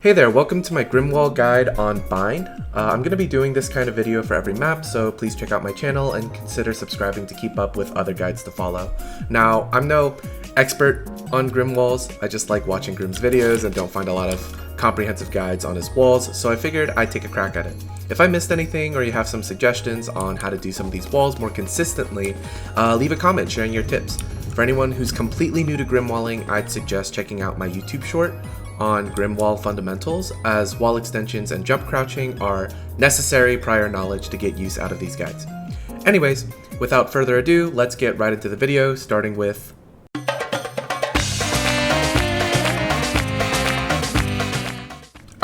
Hey there, welcome to my Grimwall guide on Bind. I'm going to be doing this kind of video for every map, so please check out my channel and consider subscribing to keep up with other guides to follow. Now, I'm no expert on Grimwalls, I just like watching Grim's videos and don't find a lot of comprehensive guides on his walls, so I figured I'd take a crack at it. If I missed anything or you have some suggestions on how to do some of these walls more consistently, leave a comment sharing your tips. For anyone who's completely new to Grimwalling, I'd suggest checking out my YouTube short on Grimwall fundamentals, as wall extensions and jump crouching are necessary prior knowledge to get use out of these guides. Anyways, without further ado, let's get right into the video, starting with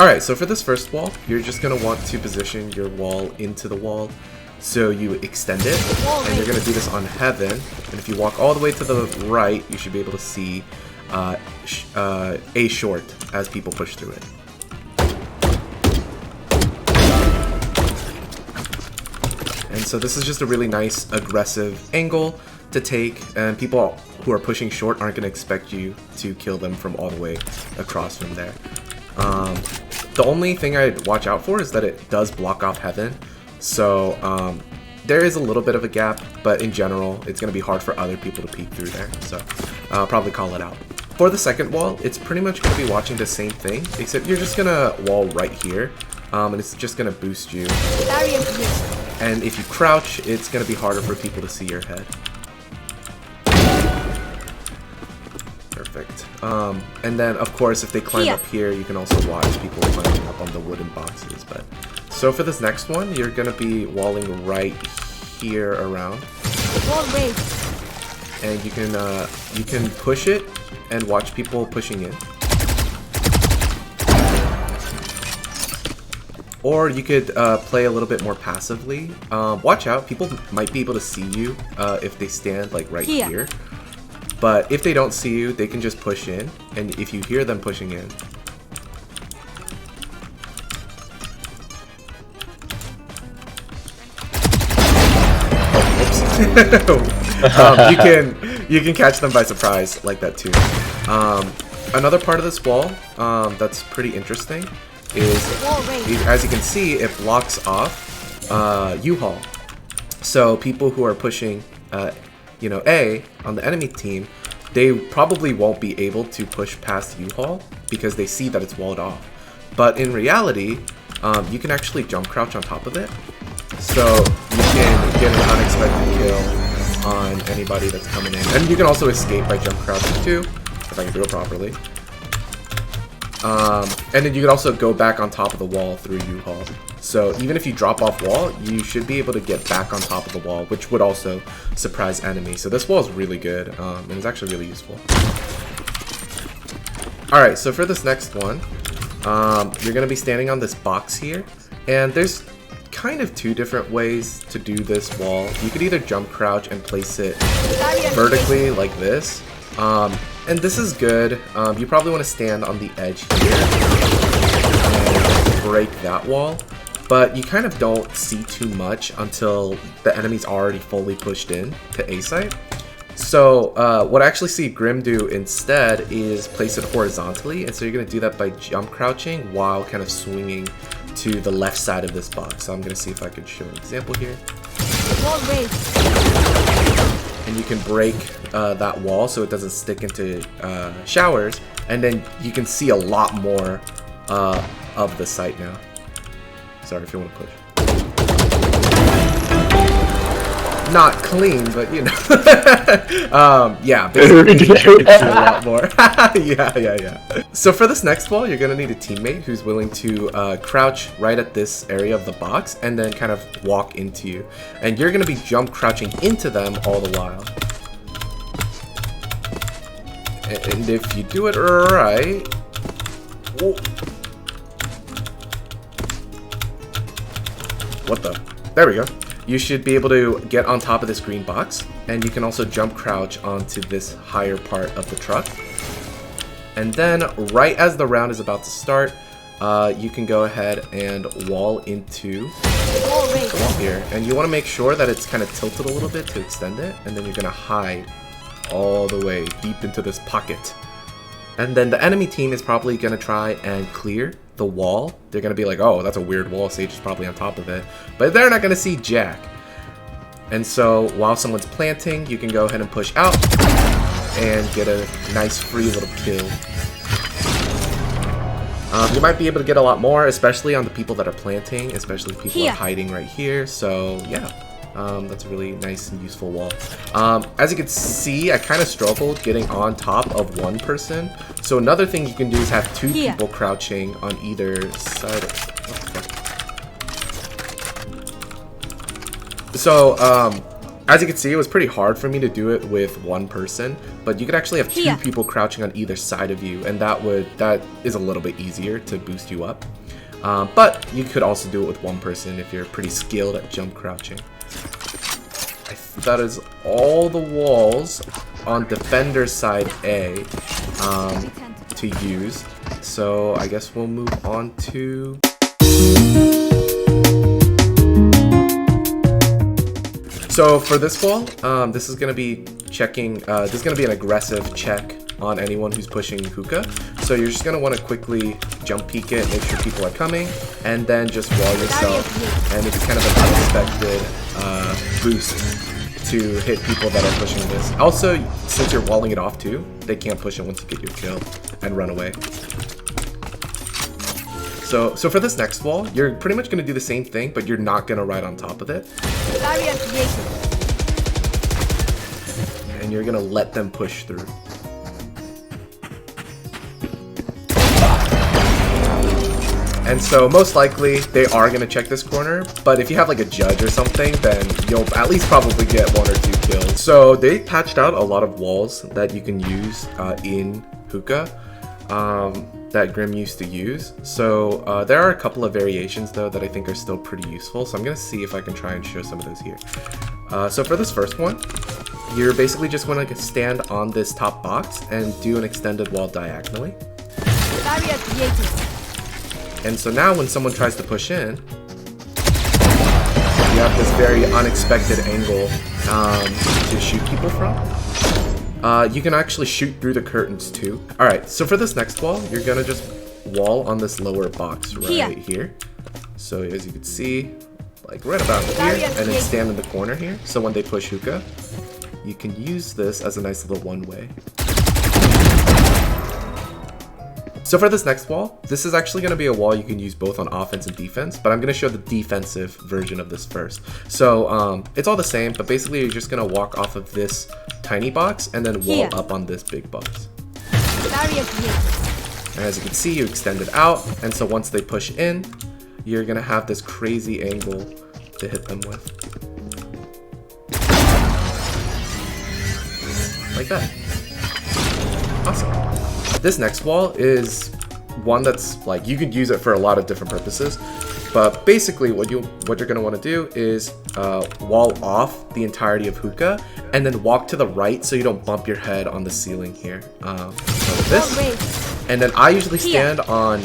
Alright, so for this first wall, you're just going to want to position your wall into the wall so you extend it, and you're going to do this on Heaven, and if you walk all the way to the right, you should be able to see a short as people push through it. And so this is just a really nice aggressive angle to take, and people who are pushing short aren't going to expect you to kill them from all the way across from there. The only thing I'd watch out for is that it does block off Heaven, so there is a little bit of a gap, but in general it's going to be hard for other people to peek through there, so I'll probably call it out. For the second wall, it's pretty much going to be watching the same thing, except you're just going to wall right here, and it's just going to boost you. And if you crouch, it's going to be harder for people to see your head. Perfect. And then, of course, if they climb up here, you can also watch people climbing up on the wooden boxes. But so for this next one, you're going to be walling right here around. And you can push it and watch people pushing in. Or you could play a little bit more passively. Watch out, people might be able to see you if they stand like right here. But if they don't see you, they can just push in, and if you hear them pushing in, you can catch them by surprise like that too. Another part of this wall that's pretty interesting is, as you can see, it blocks off U-Haul. So people who are pushing A on the enemy team, they probably won't be able to push past U-Haul because they see that it's walled off. But in reality, you can actually jump crouch on top of it, so you can get an unexpected kill on anybody that's coming in. And you can also escape by jump crouching too, if I can do it properly. And then you can also go back on top of the wall through U-Haul. So even if you drop off wall, you should be able to get back on top of the wall, which would also surprise enemies. So this wall is really good, and it's actually really useful. Alright, so for this next one, you're going to be standing on this box here, and there's kind of two different ways to do this wall. You could either jump crouch and place it vertically like this, and this is good. You probably want to stand on the edge here and break that wall. But you kind of don't see too much until the enemy's already fully pushed in to A site. So what I actually see Grim do instead is place it horizontally, and so you're going to do that by jump crouching while kind of swinging to the left side of this box. So I'm going to see if I can show an example here. And you can break that wall so it doesn't stick into showers, and then you can see a lot more of the site now. Sorry if you want to push. Not clean, but you know. Yeah, basically you can see a lot more. Yeah. So for this next wall, you're going to need a teammate who's willing to crouch right at this area of the box and then kind of walk into you. And you're going to be jump crouching into them all the while. And if you do it right... Whoa. What the? There we go. You should be able to get on top of this green box, and you can also jump crouch onto this higher part of the truck. And then, right as the round is about to start, you can go ahead and wall into the wall here. And you want to make sure that it's kind of tilted a little bit to extend it, and then you're going to hide all the way deep into this pocket. And then the enemy team is probably going to try and clear the wall, they're gonna be like, oh, that's a weird wall, Sage is probably on top of it. But they're not gonna see jack. And so while someone's planting, you can go ahead and push out and get a nice free little kill. You might be able to get a lot more, especially on the people that are planting, especially people are hiding right here. So yeah, that's a really nice and useful wall. As you can see, I kind of struggled getting on top of one person. So another thing you can do is have two people crouching on either side of... So, as you can see, it was pretty hard for me to do it with one person, but you could actually have two people crouching on either side of you, and that is a little bit easier to boost you up. But you could also do it with one person if you're pretty skilled at jump crouching. That is all the walls on defender's side A to use. So I guess we'll move on to... So for this wall, this is going to be checking, this is going to be an aggressive check on anyone who's pushing Hookah. So you're just going to want to quickly jump peek it, make sure people are coming, and then just wall yourself. And it's kind of an unexpected boost to hit people that are pushing this. Also, since you're walling it off too, they can't push it once you get your kill and run away. So for this next wall, you're pretty much going to do the same thing, but you're not going to ride on top of it. And you're going to let them push through. And so most likely they are going to check this corner, but if you have like a judge or something, then you'll at least probably get 1 or 2 kills. So they patched out a lot of walls that you can use in Hookah. That Grim used to use. So there are a couple of variations though that I think are still pretty useful. So I'm going to see if I can try and show some of those here. So for this first one, you're basically just going to stand on this top box and do an extended wall diagonally. And so now when someone tries to push in, you have this very unexpected angle to shoot people from. You can actually shoot through the curtains too. Alright, so for this next wall, you're gonna just wall on this lower box right here. So as you can see, like right about here, and then stand in the corner here. So when they push Hookah, you can use this as a nice little one-way. So for this next wall, this is actually going to be a wall you can use both on offense and defense, but I'm going to show the defensive version of this first. So it's all the same, but basically you're just going to walk off of this tiny box and then wall up on this big box. And as you can see, you extend it out, and so once they push in, you're going to have this crazy angle to hit them with. Like that. Awesome. This next wall is one that's like, you could use it for a lot of different purposes, but basically what you're going to want to do is wall off the entirety of Hookah and then walk to the right so you don't bump your head on the ceiling here. So this, and then I usually stand on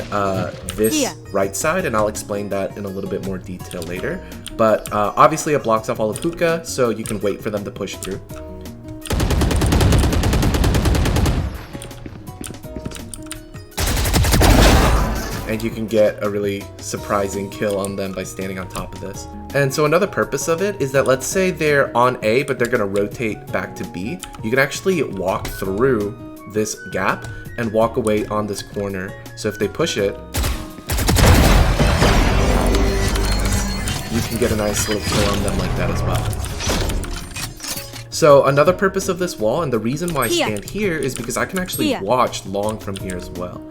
this right side, and I'll explain that in a little bit more detail later, but obviously it blocks off all of Hookah, so you can wait for them to push through. And you can get a really surprising kill on them by standing on top of this. And so another purpose of it is that, let's say they're on A, but they're gonna rotate back to B. You can actually walk through this gap and walk away on this corner. So if they push it, you can get a nice little kill on them like that as well. So another purpose of this wall, and the reason why I stand here, is because I can actually watch long from here as well.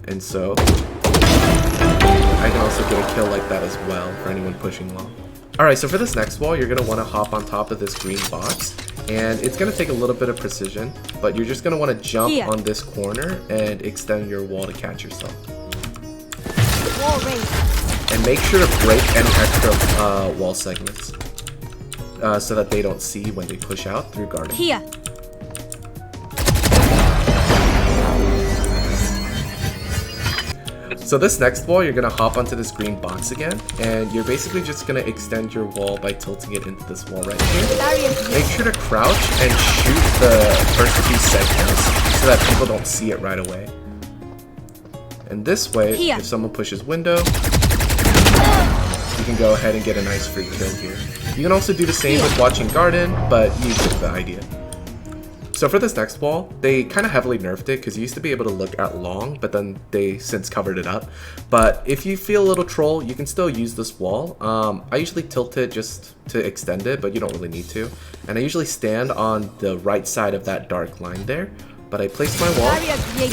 And so I can also get a kill like that as well for anyone pushing long. Alright, so for this next wall, you're going to want to hop on top of this green box, and it's going to take a little bit of precision, but you're just going to want to jump on this corner and extend your wall to catch yourself. And make sure to break any extra wall segments so that they don't see when they push out through guarding. So this next wall, you're going to hop onto this green box again, and you're basically just going to extend your wall by tilting it into this wall right here. Make sure to crouch and shoot the first few segments so that people don't see it right away. And this way, Here. if someone pushes window, you can go ahead and get a nice free kill here. You can also do the same with watching garden, but you get the idea. So for this next wall, they kind of heavily nerfed it because you used to be able to look at long, but then they since covered it up. But if you feel a little troll, you can still use this wall. I usually tilt it just to extend it, but you don't really need to. And I usually stand on the right side of that dark line there. But I place my wall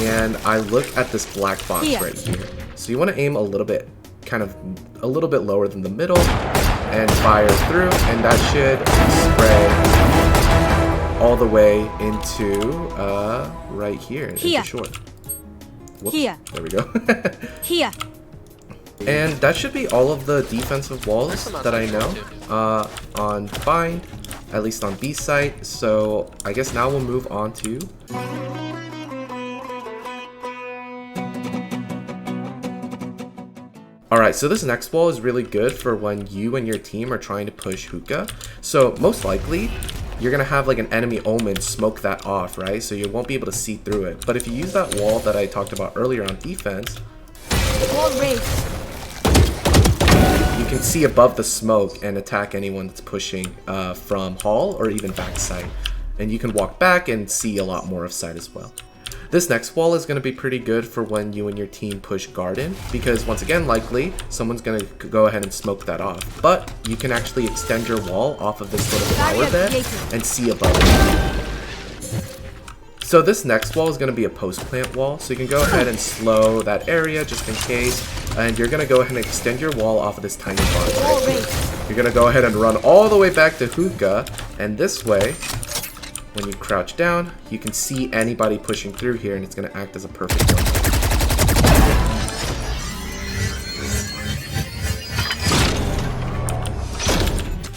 and I look at this black box right here. So you want to aim a little bit, kind of a little bit lower than the middle and fire through, and that should spray all the way into right here into short. Whoops, Here. there we go. Here. And that should be all of the defensive walls that I know on bind, at least on B site. So I guess now we'll move on to Alright, so this next wall is really good for when you and your team are trying to push Hookah. So most likely, you're going to have like an enemy omen smoke that off, right? So you won't be able to see through it. But if you use that wall that I talked about earlier on defense, you can see above the smoke and attack anyone that's pushing from hall or even backside. And you can walk back and see a lot more of side as well. This next wall is going to be pretty good for when you and your team push garden, because once again, likely, someone's going to go ahead and smoke that off. But you can actually extend your wall off of this little tower bed and see above it. So this next wall is going to be a post plant wall, so you can go ahead and slow that area just in case, and you're going to go ahead and extend your wall off of this tiny box right here. You're going to go ahead and run all the way back to Hookah, and this way, when you crouch down, you can see anybody pushing through here, and it's going to act as a perfect one.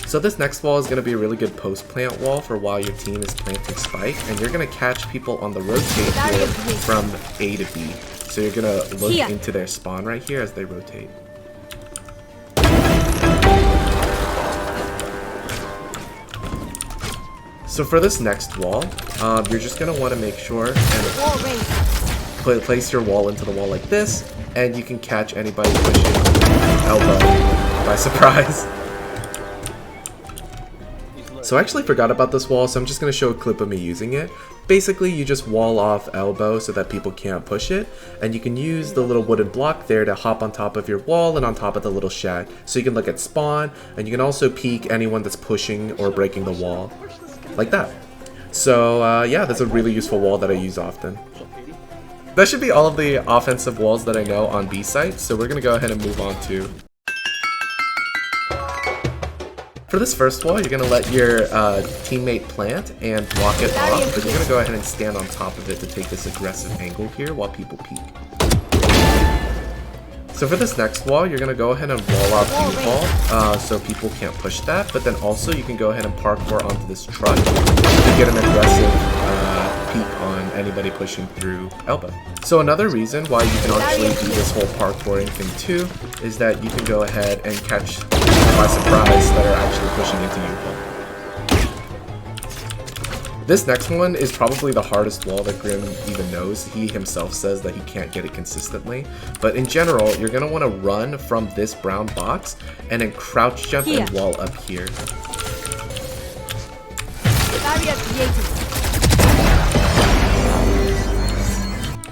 So this next wall is going to be a really good post plant wall for while your team is planting spike, and you're going to catch people on the rotate here from A to B. So you're going to look into their spawn right here as they rotate. So for this next wall, you're just going to want to make sure and place your wall into the wall like this, and you can catch anybody pushing elbow by surprise. So I actually forgot about this wall, so I'm just going to show a clip of me using it. Basically, you just wall off elbow so that people can't push it, and you can use the little wooden block there to hop on top of your wall and on top of the little shack. So you can look at spawn, and you can also peek anyone that's pushing or breaking the wall. Like that. So yeah, that's a really useful wall that I use often. That should be all of the offensive walls that I know on B site, so we're going to go ahead and move on to... For this first wall, you're going to let your teammate plant and block it off, but you're going to go ahead and stand on top of it to take this aggressive angle here while people peek. So for this next wall, you're going to go ahead and wall off U-Haul so people can't push that, but then also you can go ahead and parkour onto this truck to get an aggressive peek on anybody pushing through elbow. So another reason why you can actually do this whole parkouring thing too is that you can go ahead and catch by surprise that are actually pushing into U-Haul. This next one is probably the hardest wall that Grim even knows. He himself says that he can't get it consistently. But in general, you're going to want to run from this brown box and then crouch jump and wall up here.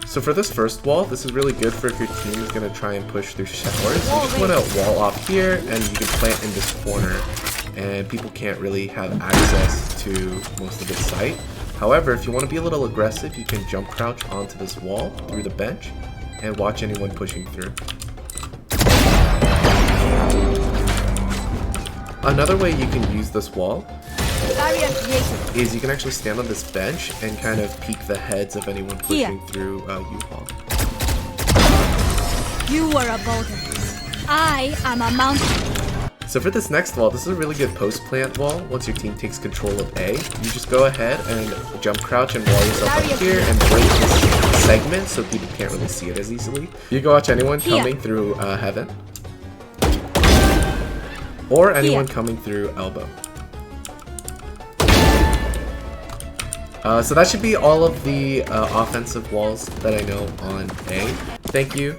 So for this first wall, this is really good for if your team is going to try and push through showers. You just want to wall off here and you can plant in this corner. And people can't really have access to most of the site. However, if you want to be a little aggressive, you can jump crouch onto this wall through the bench and watch anyone pushing through. Another way you can use this wall is you can actually stand on this bench and kind of peek the heads of anyone pushing through U-Haul. You are a boulder. I am a mountain. So for this next wall, this is a really good post plant wall. Once your team takes control of A, you just go ahead and jump crouch and wall yourself up here and break this segment so people can't really see it as easily. You can watch anyone coming through heaven or anyone coming through elbow. So that should be all of the offensive walls that I know on A. thank you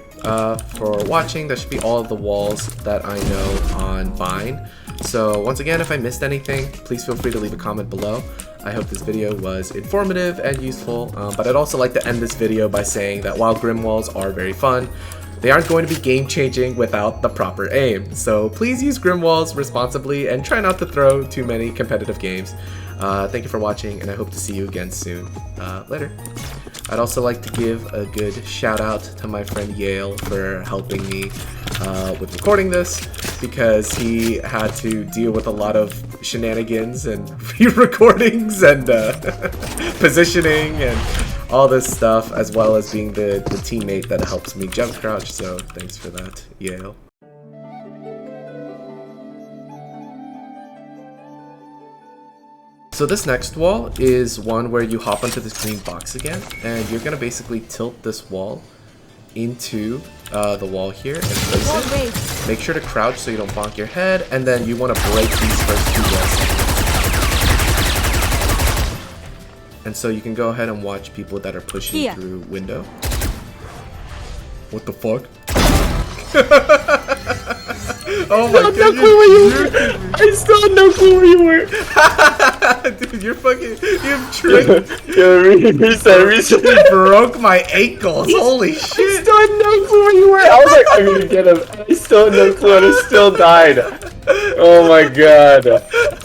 for watching. That should be all of the walls that I know on Bind. So once again, if I missed anything, please feel free to leave a comment below. I hope this video was informative and useful, but I'd also like to end this video by saying that while Grim Walls are very fun, they aren't going to be game-changing without the proper aim. So please use Grim Walls responsibly and try not to throw too many competitive games. Thank you for watching, and I hope to see you again soon. Later. I'd also like to give a good shout out to my friend Yale for helping me with recording this, because he had to deal with a lot of shenanigans and re-recordings and positioning and all this stuff, as well as being the teammate that helps me jump crouch, so thanks for that, Yale. So this next wall is one where you hop onto this green box again, and you're gonna basically tilt this wall into the wall here and place it. Make sure to crouch so you don't bonk your head, and then you want to break these first two walls. And so you can go ahead and watch people that are pushing through window. What the fuck? Oh my god, no clue where you were. I still have no clue where you were. Dude, you're fucking, you've tricked. Reset. You broke my ankles. Holy shit. I still had no clue where you were. I was like, I'm gonna get him. I still had no clue and I still died. Oh my god.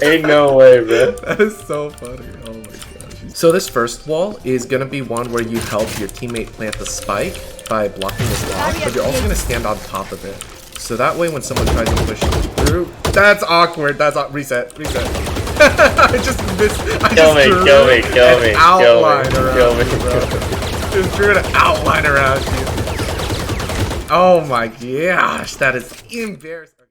Ain't no way, bro. That is so funny. Oh my gosh. So this first wall is gonna be one where you help your teammate plant the spike by blocking this block, but you're also gonna stand on top of it. So that way when someone tries to push through, that's awkward. That's reset. I just missed. I just drew an outline around you, bro. Just drew an outline around you. Oh my gosh, that is embarrassing.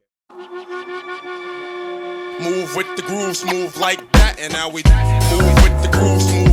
Move with the grooves, move like that, and now we move with the grooves, move